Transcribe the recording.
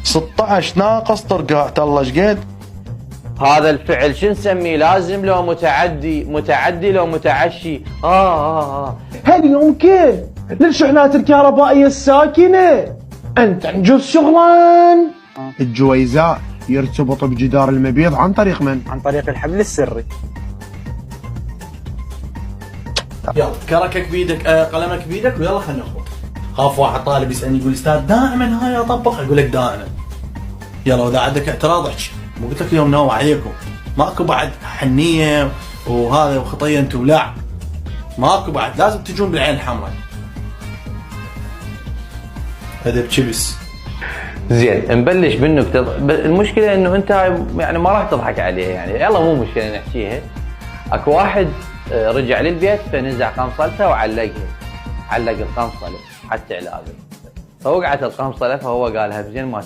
16 ناقص طرقات الله شقد. هذا الفعل شو نسميه؟ لازم لو متعدي، متعدي لو متعشي. هل يمكن للشحنات الكهربائية الساكنة أن تنجز شغلا؟ الجويزاء يرتبط بجدار المبيض عن طريق من؟ عن طريق الحبل السري. يلا كركك بيدك، قلمك بيدك، ويلا خلينا نخبط. خاف واحد طالب يسالني يقول استاذ دائما هاي اطبق، اقول لك دائما. يلا واذا عندك اعتراض احكي، مو قلت لك اليوم نوع عليكم، ماكو بعد حنيه وهذا وخطيه انتم، لا ماكو بعد، لازم تجون بالعين الحمراء. هذا بشبس. زين نبلش بالنكته. المشكله انه انت يعني ما راح تضحك عليه، يعني يلا مو مشكله نحكيها. اكو واحد رجع للبيت فنزع قنصلته وعلقها، علق القنصله حتى علاقه، فوقعت القنصله فهو قالها بزين ما